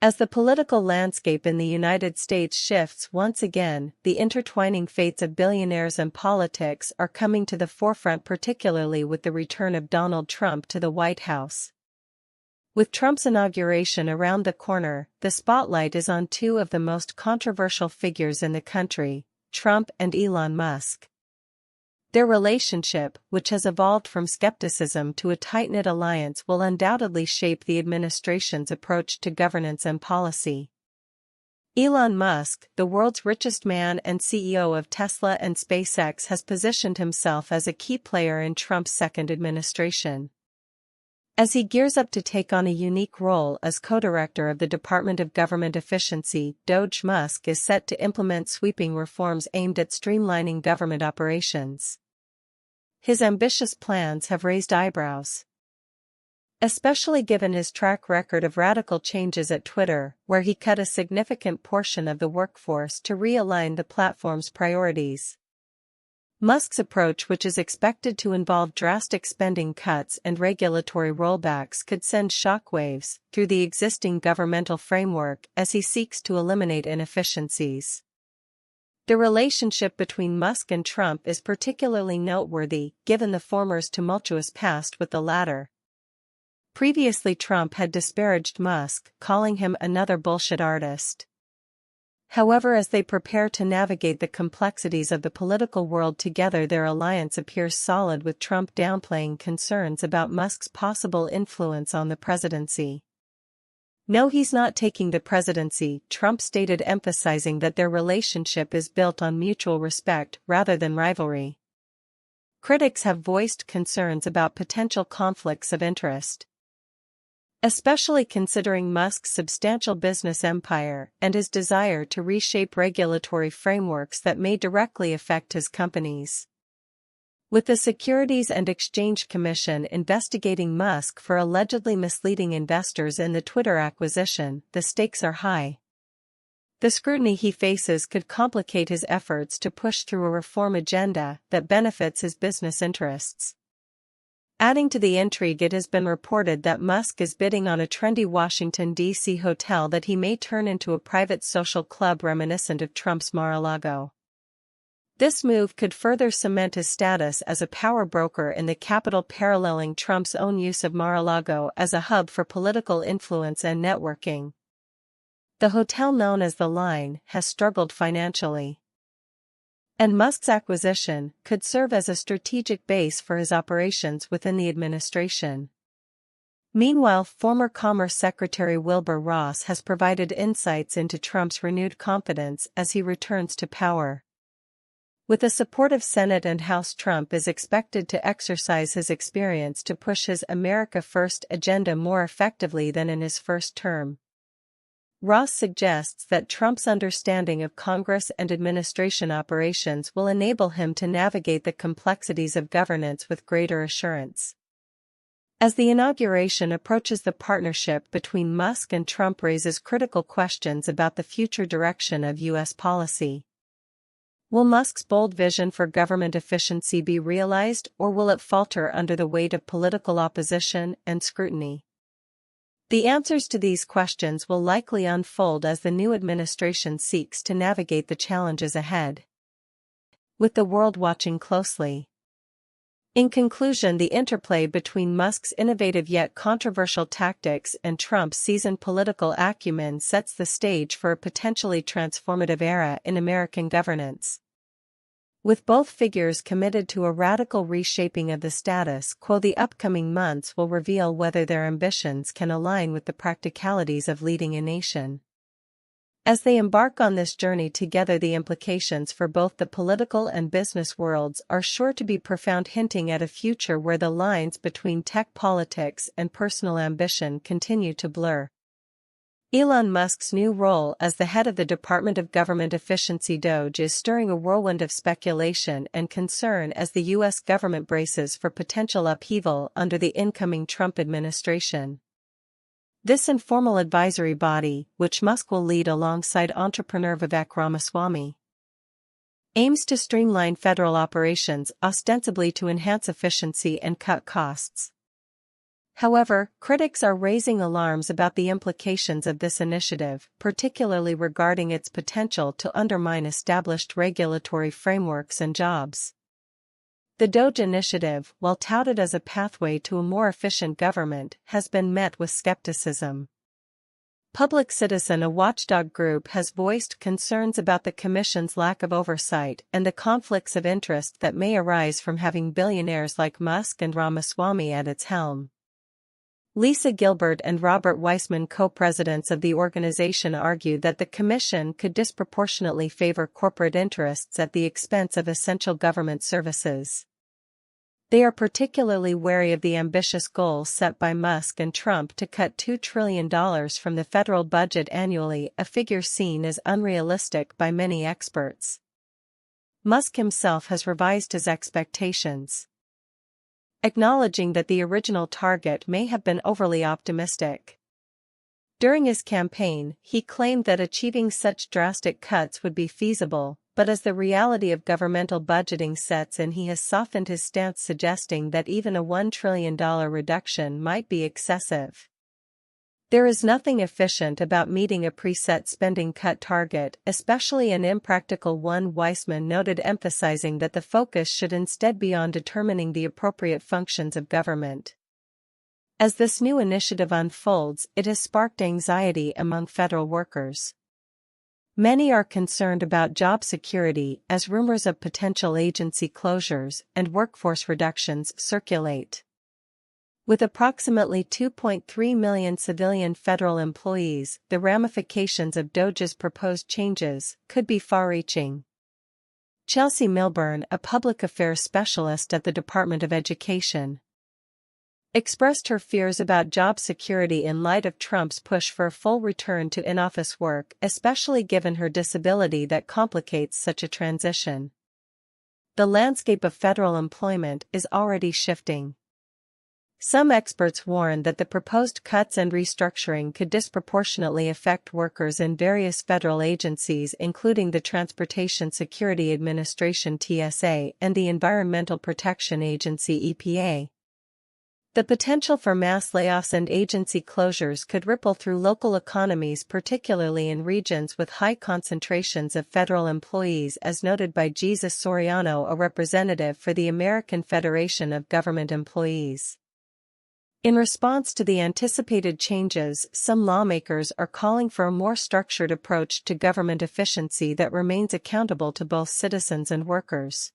As the political landscape in the United States shifts once again, the intertwining fates of billionaires and politics are coming to the forefront, particularly with the return of Donald Trump to the White House. With Trump's inauguration around the corner, the spotlight is on two of the most controversial figures in the country, Trump and Elon Musk. Their relationship, which has evolved from skepticism to a tight-knit alliance, will undoubtedly shape the administration's approach to governance and policy. Elon Musk, the world's richest man and CEO of Tesla and SpaceX, has positioned himself as a key player in Trump's second administration. As he gears up to take on a unique role as co-director of the Department of Government Efficiency, Musk is set to implement sweeping reforms aimed at streamlining government operations. His ambitious plans have raised eyebrows, especially given his track record of radical changes at Twitter, where he cut a significant portion of the workforce to realign the platform's priorities. Musk's approach, which is expected to involve drastic spending cuts and regulatory rollbacks, could send shockwaves through the existing governmental framework as he seeks to eliminate inefficiencies. The relationship between Musk and Trump is particularly noteworthy, given the former's tumultuous past with the latter. Previously, Trump had disparaged Musk, calling him another bullshit artist. However, as they prepare to navigate the complexities of the political world together, their alliance appears solid, with Trump downplaying concerns about Musk's possible influence on the presidency. "No, he's not taking the presidency," Trump stated, emphasizing that their relationship is built on mutual respect rather than rivalry. Critics have voiced concerns about potential conflicts of interest, especially considering Musk's substantial business empire and his desire to reshape regulatory frameworks that may directly affect his companies. With the Securities and Exchange Commission investigating Musk for allegedly misleading investors in the Twitter acquisition, the stakes are high. The scrutiny he faces could complicate his efforts to push through a reform agenda that benefits his business interests. Adding to the intrigue, it has been reported that Musk is bidding on a trendy Washington, D.C. hotel that he may turn into a private social club reminiscent of Trump's Mar-a-Lago. This move could further cement his status as a power broker in the capital, paralleling Trump's own use of Mar-a-Lago as a hub for political influence and networking. The hotel, known as The Line, has struggled financially, and Musk's acquisition could serve as a strategic base for his operations within the administration. Meanwhile, former Commerce Secretary Wilbur Ross has provided insights into Trump's renewed confidence as he returns to power. With a supportive Senate and House, Trump is expected to exercise his experience to push his America First agenda more effectively than in his first term. Ross suggests that Trump's understanding of Congress and administration operations will enable him to navigate the complexities of governance with greater assurance. As the inauguration approaches, the partnership between Musk and Trump raises critical questions about the future direction of U.S. policy. Will Musk's bold vision for government efficiency be realized, or will it falter under the weight of political opposition and scrutiny? The answers to these questions will likely unfold as the new administration seeks to navigate the challenges ahead, with the world watching closely. In conclusion, the interplay between Musk's innovative yet controversial tactics and Trump's seasoned political acumen sets the stage for a potentially transformative era in American governance. With both figures committed to a radical reshaping of the status quo, the upcoming months will reveal whether their ambitions can align with the practicalities of leading a nation. As they embark on this journey together, the implications for both the political and business worlds are sure to be profound, hinting at a future where the lines between tech politics and personal ambition continue to blur. Elon Musk's new role as the head of the Department of Government Efficiency (DOGE) is stirring a whirlwind of speculation and concern as the U.S. government braces for potential upheaval under the incoming Trump administration. This informal advisory body, which Musk will lead alongside entrepreneur Vivek Ramaswamy, aims to streamline federal operations, ostensibly to enhance efficiency and cut costs. However, critics are raising alarms about the implications of this initiative, particularly regarding its potential to undermine established regulatory frameworks and jobs. The DOGE initiative, while touted as a pathway to a more efficient government, has been met with skepticism. Public Citizen, a watchdog group, has voiced concerns about the Commission's lack of oversight and the conflicts of interest that may arise from having billionaires like Musk and Ramaswamy at its helm. Lisa Gilbert and Robert Weissman, co-presidents of the organization, argue that the Commission could disproportionately favor corporate interests at the expense of essential government services. They are particularly wary of the ambitious goal set by Musk and Trump to cut $2 trillion from the federal budget annually, a figure seen as unrealistic by many experts. Musk himself has revised his expectations, acknowledging that the original target may have been overly optimistic. During his campaign, he claimed that achieving such drastic cuts would be feasible, but as the reality of governmental budgeting sets in, he has softened his stance, suggesting that even a $1 trillion reduction might be excessive. There is nothing efficient about meeting a preset spending cut target, especially an impractical one, Weissman noted, emphasizing that the focus should instead be on determining the appropriate functions of government. As this new initiative unfolds, it has sparked anxiety among federal workers. Many are concerned about job security as rumors of potential agency closures and workforce reductions circulate. With approximately 2.3 million civilian federal employees, the ramifications of DOGE's proposed changes could be far-reaching. Chelsea Milburn, a public affairs specialist at the Department of Education, expressed her fears about job security in light of Trump's push for a full return to in-office work, especially given her disability that complicates such a transition. The landscape of federal employment is already shifting. Some experts warn that the proposed cuts and restructuring could disproportionately affect workers in various federal agencies, including the Transportation Security Administration (TSA) and the Environmental Protection Agency (EPA). The potential for mass layoffs and agency closures could ripple through local economies, particularly in regions with high concentrations of federal employees, as noted by Jesus Soriano, a representative for the American Federation of Government Employees. In response to the anticipated changes, some lawmakers are calling for a more structured approach to government efficiency that remains accountable to both citizens and workers.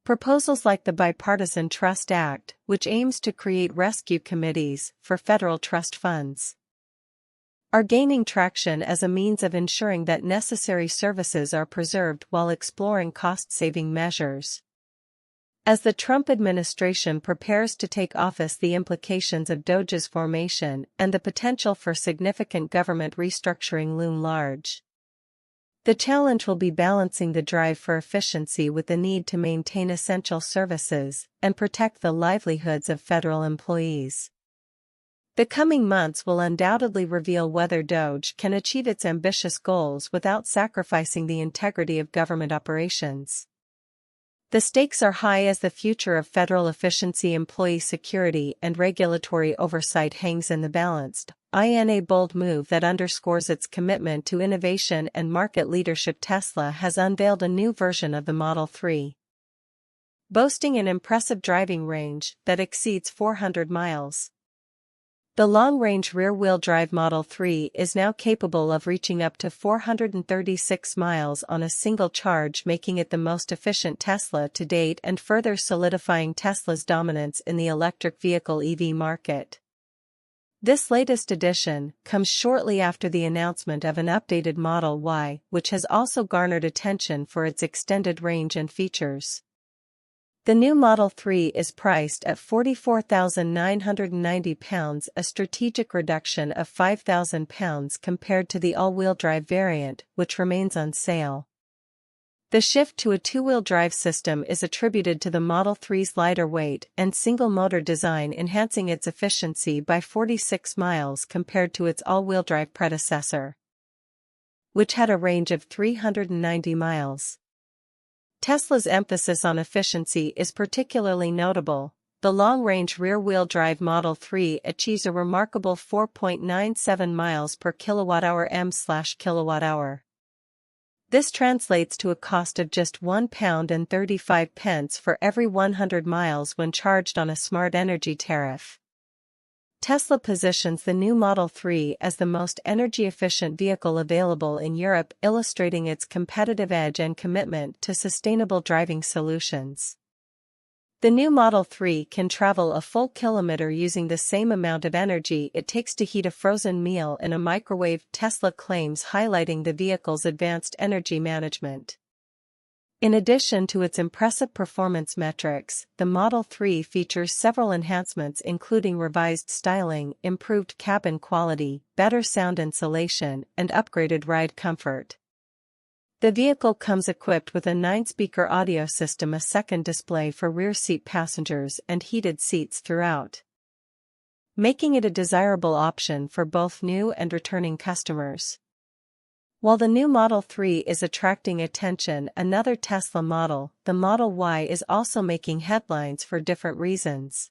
Proposals like the Bipartisan Trust Act, which aims to create rescue committees for federal trust funds, are gaining traction as a means of ensuring that necessary services are preserved while exploring cost-saving measures. As the Trump administration prepares to take office, the implications of DOGE's formation and the potential for significant government restructuring loom large. The challenge will be balancing the drive for efficiency with the need to maintain essential services and protect the livelihoods of federal employees. The coming months will undoubtedly reveal whether DOGE can achieve its ambitious goals without sacrificing the integrity of government operations. The stakes are high as the future of federal efficiency, employee security, and regulatory oversight hangs in the balance. In a bold move that underscores its commitment to innovation and market leadership, Tesla has unveiled a new version of the Model 3, boasting an impressive driving range that exceeds 400 miles. The long-range rear-wheel drive Model 3 is now capable of reaching up to 436 miles on a single charge, making it the most efficient Tesla to date and further solidifying Tesla's dominance in the electric vehicle (EV) market. This latest addition comes shortly after the announcement of an updated Model Y, which has also garnered attention for its extended range and features. The new Model 3 is priced at £44,990, a strategic reduction of £5,000 compared to the all-wheel drive variant, which remains on sale. The shift to a two-wheel drive system is attributed to the Model 3's lighter weight and single-motor design, enhancing its efficiency by 46 miles compared to its all-wheel drive predecessor, which had a range of 390 miles. Tesla's emphasis on efficiency is particularly notable, the long-range rear-wheel drive Model 3 achieves a remarkable 4.97 miles per kilowatt-hour m/kilowatt-hour. This translates to a cost of just £1.35 for every 100 miles when charged on a smart energy tariff. Tesla positions the new Model 3 as the most energy-efficient vehicle available in Europe, illustrating its competitive edge and commitment to sustainable driving solutions. The new Model 3 can travel a full kilometer using the same amount of energy it takes to heat a frozen meal in a microwave, Tesla claims, highlighting the vehicle's advanced energy management. In addition to its impressive performance metrics, the Model 3 features several enhancements including revised styling, improved cabin quality, better sound insulation, and upgraded ride comfort. The vehicle comes equipped with a 9-speaker audio system, a second display for rear seat passengers, and heated seats throughout, making it a desirable option for both new and returning customers. While the new Model 3 is attracting attention, another Tesla model, the Model Y, is also making headlines for different reasons.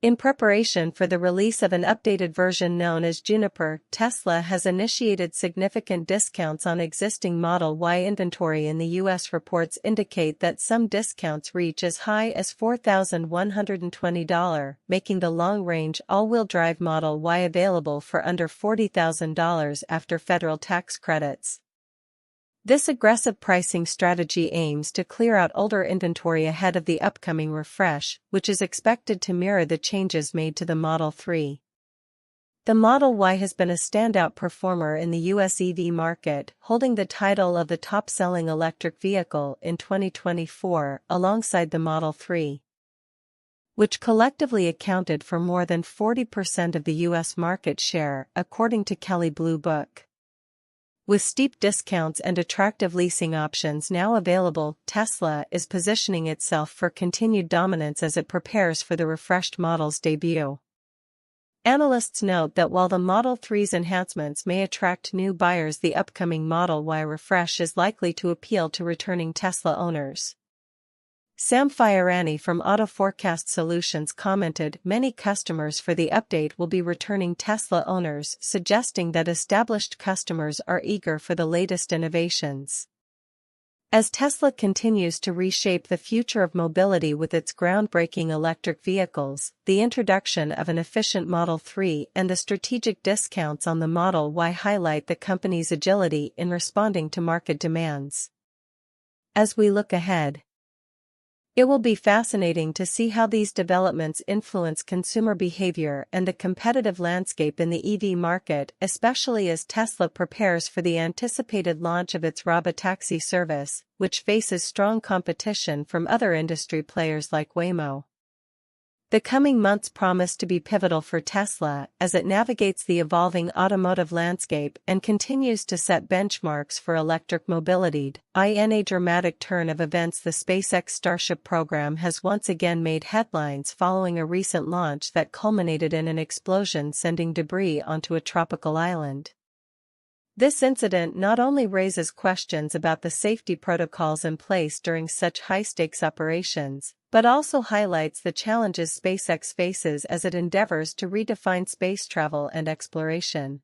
In preparation for the release of an updated version known as Juniper, Tesla has initiated significant discounts on existing Model Y inventory in the U.S. Reports indicate that some discounts reach as high as $4,120, making the long-range all-wheel drive Model Y available for under $40,000 after federal tax credits. This aggressive pricing strategy aims to clear out older inventory ahead of the upcoming refresh, which is expected to mirror the changes made to the Model 3. The Model Y has been a standout performer in the U.S. EV market, holding the title of the top-selling electric vehicle in 2024 alongside the Model 3, which collectively accounted for more than 40% of the U.S. market share, according to Kelley Blue Book. With steep discounts and attractive leasing options now available, Tesla is positioning itself for continued dominance as it prepares for the refreshed model's debut. Analysts note that while the Model 3's enhancements may attract new buyers, the upcoming Model Y refresh is likely to appeal to returning Tesla owners. Sam Fiorani from Auto Forecast Solutions commented, "Many customers for the update will be returning Tesla owners, suggesting that established customers are eager for the latest innovations." As Tesla continues to reshape the future of mobility with its groundbreaking electric vehicles, the introduction of an efficient Model 3 and the strategic discounts on the Model Y highlight the company's agility in responding to market demands. As we look ahead, it will be fascinating to see how these developments influence consumer behavior and the competitive landscape in the EV market, especially as Tesla prepares for the anticipated launch of its robotaxi service, which faces strong competition from other industry players like Waymo. The coming months promise to be pivotal for Tesla as it navigates the evolving automotive landscape and continues to set benchmarks for electric mobility. In a dramatic turn of events, the SpaceX Starship program has once again made headlines following a recent launch that culminated in an explosion sending debris onto a tropical island. This incident not only raises questions about the safety protocols in place during such high-stakes operations, but also highlights the challenges SpaceX faces as it endeavors to redefine space travel and exploration.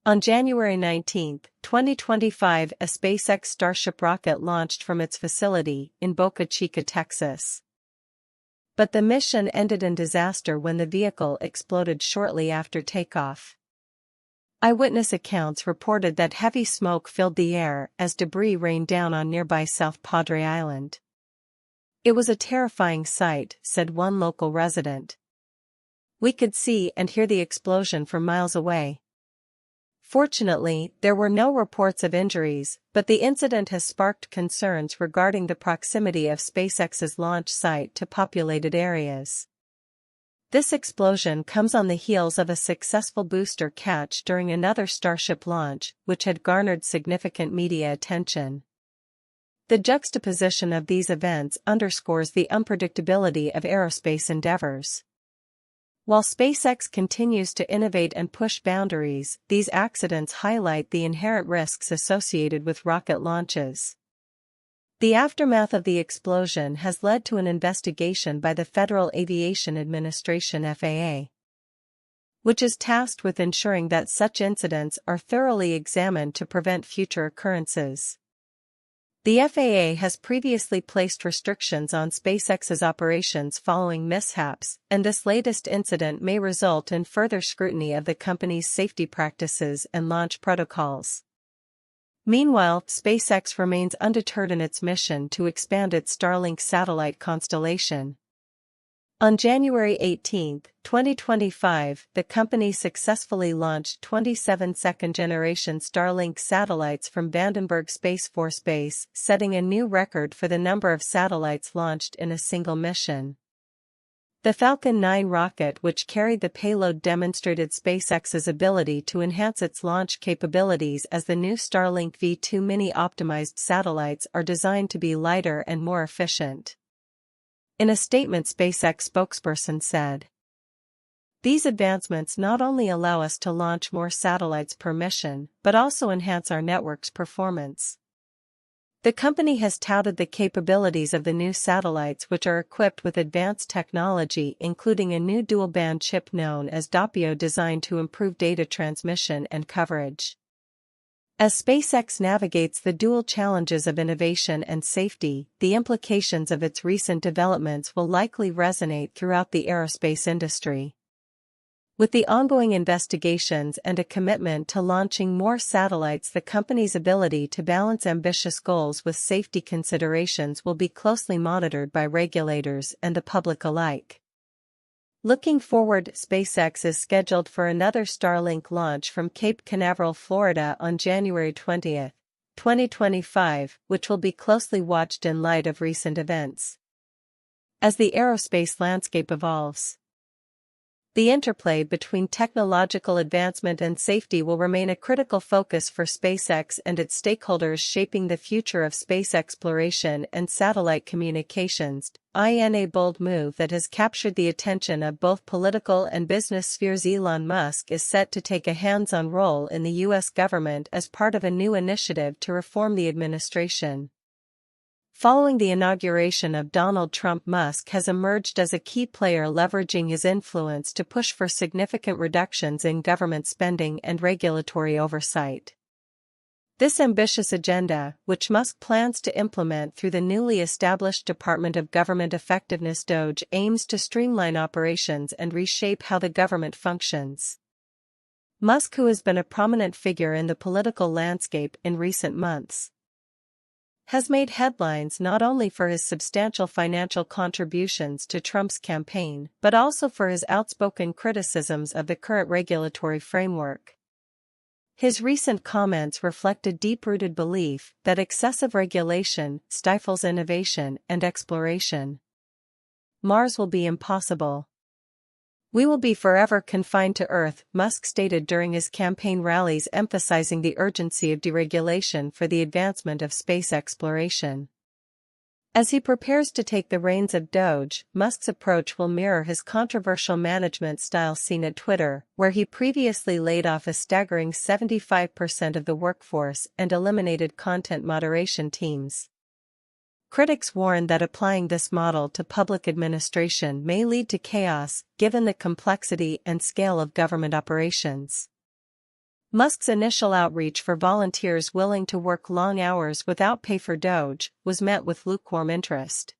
On January 19, 2025, a SpaceX Starship rocket launched from its facility in Boca Chica, Texas. But the mission ended in disaster when the vehicle exploded shortly after takeoff. Eyewitness accounts reported that heavy smoke filled the air as debris rained down on nearby South Padre Island. "It was a terrifying sight," said one local resident. "We could see and hear the explosion from miles away." Fortunately, there were no reports of injuries, but the incident has sparked concerns regarding the proximity of SpaceX's launch site to populated areas. This explosion comes on the heels of a successful booster catch during another Starship launch, which had garnered significant media attention. The juxtaposition of these events underscores the unpredictability of aerospace endeavors. While SpaceX continues to innovate and push boundaries, these accidents highlight the inherent risks associated with rocket launches. The aftermath of the explosion has led to an investigation by the Federal Aviation Administration (FAA), which is tasked with ensuring that such incidents are thoroughly examined to prevent future occurrences. The FAA has previously placed restrictions on SpaceX's operations following mishaps, and this latest incident may result in further scrutiny of the company's safety practices and launch protocols. Meanwhile, SpaceX remains undeterred in its mission to expand its Starlink satellite constellation. On January 18, 2025, the company successfully launched 27 second-generation Starlink satellites from Vandenberg Space Force Base, setting a new record for the number of satellites launched in a single mission. The Falcon 9 rocket, which carried the payload, demonstrated SpaceX's ability to enhance its launch capabilities as the new Starlink V2 mini-optimized satellites are designed to be lighter and more efficient. In a statement, SpaceX spokesperson said, "These advancements not only allow us to launch more satellites per mission, but also enhance our network's performance." The company has touted the capabilities of the new satellites, which are equipped with advanced technology including a new dual-band chip known as Doppio, designed to improve data transmission and coverage. As SpaceX navigates the dual challenges of innovation and safety, the implications of its recent developments will likely resonate throughout the aerospace industry. With the ongoing investigations and a commitment to launching more satellites, the company's ability to balance ambitious goals with safety considerations will be closely monitored by regulators and the public alike. Looking forward, SpaceX is scheduled for another Starlink launch from Cape Canaveral, Florida on January 20, 2025, which will be closely watched in light of recent events. As the aerospace landscape evolves, the interplay between technological advancement and safety will remain a critical focus for SpaceX and its stakeholders, shaping the future of space exploration and satellite communications. In a bold move that has captured the attention of both political and business spheres, Elon Musk is set to take a hands-on role in the U.S. government as part of a new initiative to reform the administration. Following the inauguration of Donald Trump, Musk has emerged as a key player, leveraging his influence to push for significant reductions in government spending and regulatory oversight. This ambitious agenda, which Musk plans to implement through the newly established Department of Government Effectiveness (DOGE), aims to streamline operations and reshape how the government functions. Musk, who has been a prominent figure in the political landscape in recent months, has made headlines not only for his substantial financial contributions to Trump's campaign, but also for his outspoken criticisms of the current regulatory framework. His recent comments reflect a deep-rooted belief that excessive regulation stifles innovation and exploration. Mars will be impossible. "We will be forever confined to Earth," Musk stated during his campaign rallies, emphasizing the urgency of deregulation for the advancement of space exploration. As he prepares to take the reins of DOGE, Musk's approach will mirror his controversial management style seen at Twitter, where he previously laid off a staggering 75% of the workforce and eliminated content moderation teams. Critics warn that applying this model to public administration may lead to chaos, given the complexity and scale of government operations. Musk's initial outreach for volunteers willing to work long hours without pay for DOGE was met with lukewarm interest,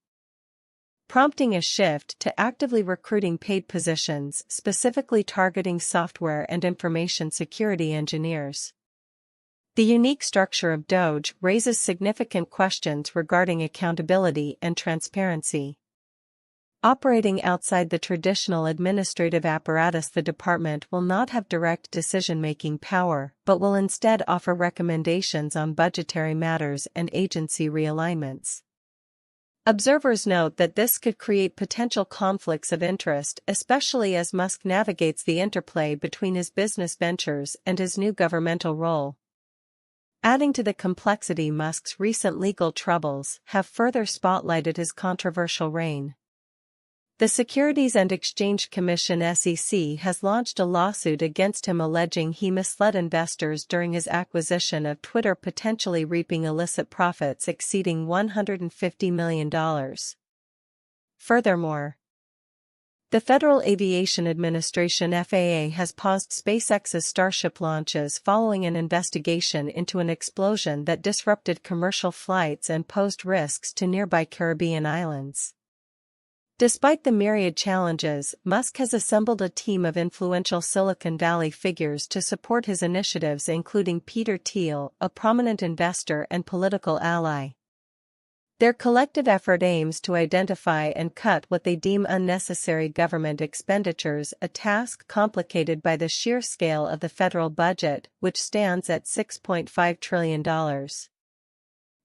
prompting a shift to actively recruiting paid positions, specifically targeting software and information security engineers. The unique structure of DOGE raises significant questions regarding accountability and transparency. Operating outside the traditional administrative apparatus, the department will not have direct decision-making power, but will instead offer recommendations on budgetary matters and agency realignments. Observers note that this could create potential conflicts of interest, especially as Musk navigates the interplay between his business ventures and his new governmental role. Adding to the complexity, Musk's recent legal troubles have further spotlighted his controversial reign. The Securities and Exchange Commission (SEC) has launched a lawsuit against him alleging he misled investors during his acquisition of Twitter, potentially reaping illicit profits exceeding $150 million. Furthermore, the Federal Aviation Administration (FAA) has paused SpaceX's Starship launches following an investigation into an explosion that disrupted commercial flights and posed risks to nearby Caribbean islands. Despite the myriad challenges, Musk has assembled a team of influential Silicon Valley figures to support his initiatives, including Peter Thiel, a prominent investor and political ally. Their collective effort aims to identify and cut what they deem unnecessary government expenditures, a task complicated by the sheer scale of the federal budget, which stands at $6.5 trillion.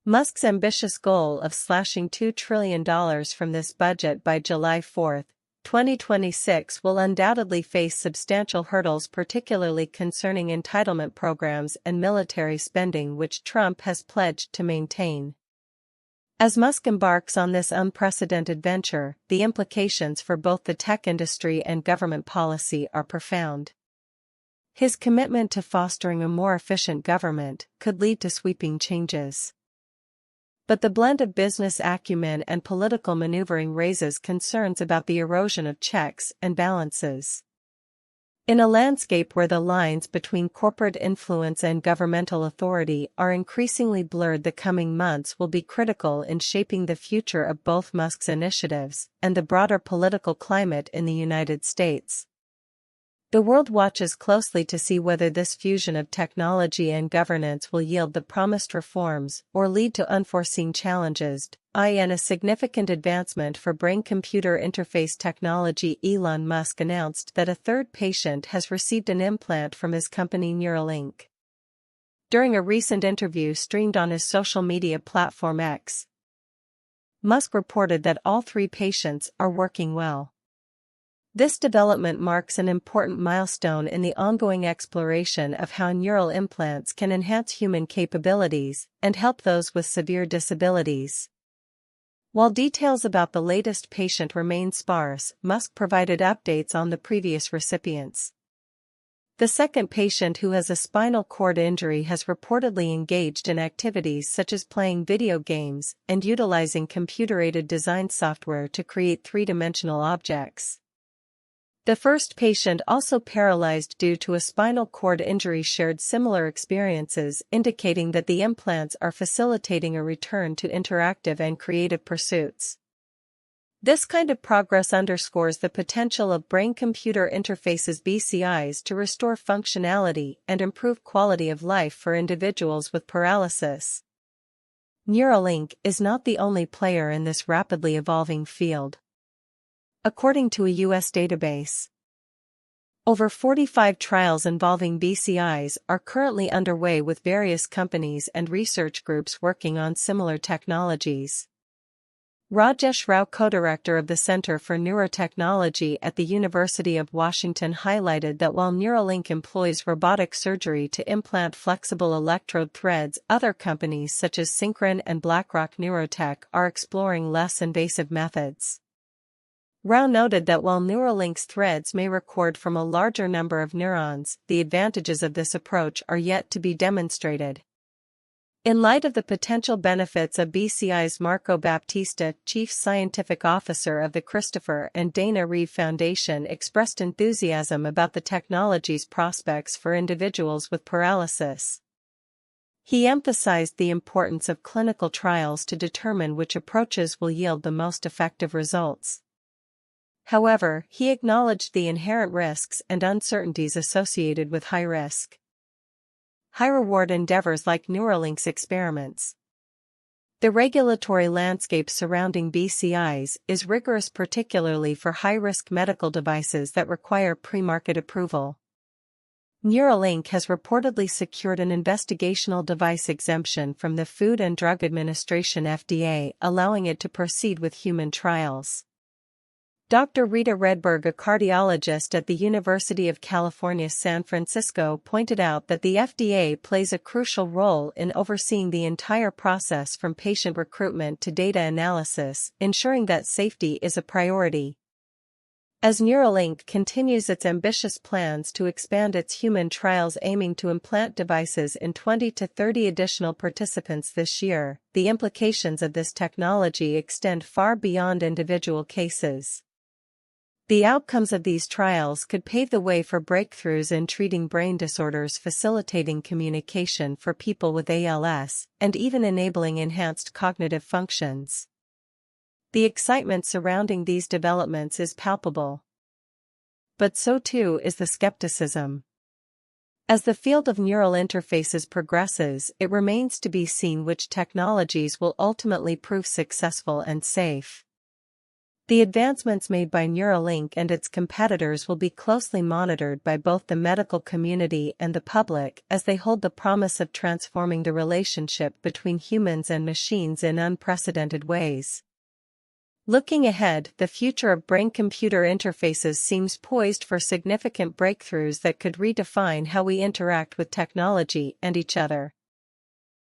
Musk's ambitious goal of slashing $2 trillion from this budget by July 4, 2026 will undoubtedly face substantial hurdles, particularly concerning entitlement programs and military spending, which Trump has pledged to maintain. As Musk embarks on this unprecedented venture, the implications for both the tech industry and government policy are profound. His commitment to fostering a more efficient government could lead to sweeping changes. But the blend of business acumen and political maneuvering raises concerns about the erosion of checks and balances. In a landscape where the lines between corporate influence and governmental authority are increasingly blurred, the coming months will be critical in shaping the future of both Musk's initiatives and the broader political climate in the United States. The world watches closely to see whether this fusion of technology and governance will yield the promised reforms or lead to unforeseen challenges, i.e. a significant advancement for brain-computer interface technology. Elon Musk announced that a third patient has received an implant from his company Neuralink. During a recent interview streamed on his social media platform X, Musk reported that all three patients are working well. This development marks an important milestone in the ongoing exploration of how neural implants can enhance human capabilities and help those with severe disabilities. While details about the latest patient remain sparse, Musk provided updates on the previous recipients. The second patient, who has a spinal cord injury, has reportedly engaged in activities such as playing video games and utilizing computer-aided design software to create three-dimensional objects. The first patient, also paralyzed due to a spinal cord injury, shared similar experiences, indicating that the implants are facilitating a return to interactive and creative pursuits. This kind of progress underscores the potential of brain-computer interfaces (BCIs) to restore functionality and improve quality of life for individuals with paralysis. Neuralink is not the only player in this rapidly evolving field. According to a U.S. database, over 45 trials involving BCIs are currently underway, with various companies and research groups working on similar technologies. Rajesh Rao, co-director of the Center for Neurotechnology at the University of Washington, highlighted that while Neuralink employs robotic surgery to implant flexible electrode threads, other companies such as Synchron and BlackRock Neurotech are exploring less invasive methods. Rao noted that while Neuralink's threads may record from a larger number of neurons, the advantages of this approach are yet to be demonstrated. In light of the potential benefits of BCIs, Marco Baptista, chief scientific officer of the Christopher and Dana Reeve Foundation, expressed enthusiasm about the technology's prospects for individuals with paralysis. He emphasized the importance of clinical trials to determine which approaches will yield the most effective results. However, he acknowledged the inherent risks and uncertainties associated with high-risk, high-reward endeavors like Neuralink's experiments. The regulatory landscape surrounding BCIs is rigorous, particularly for high-risk medical devices that require pre-market approval. Neuralink has reportedly secured an investigational device exemption from the Food and Drug Administration (FDA), allowing it to proceed with human trials. Dr. Rita Redberg, a cardiologist at the University of California, San Francisco, pointed out that the FDA plays a crucial role in overseeing the entire process from patient recruitment to data analysis, ensuring that safety is a priority. As Neuralink continues its ambitious plans to expand its human trials aiming to implant devices in 20 to 30 additional participants this year, the implications of this technology extend far beyond individual cases. The outcomes of these trials could pave the way for breakthroughs in treating brain disorders, facilitating communication for people with ALS, and even enabling enhanced cognitive functions. The excitement surrounding these developments is palpable. But so too is the skepticism. As the field of neural interfaces progresses, it remains to be seen which technologies will ultimately prove successful and safe. The advancements made by Neuralink and its competitors will be closely monitored by both the medical community and the public, as they hold the promise of transforming the relationship between humans and machines in unprecedented ways. Looking ahead, the future of brain-computer interfaces seems poised for significant breakthroughs that could redefine how we interact with technology and each other.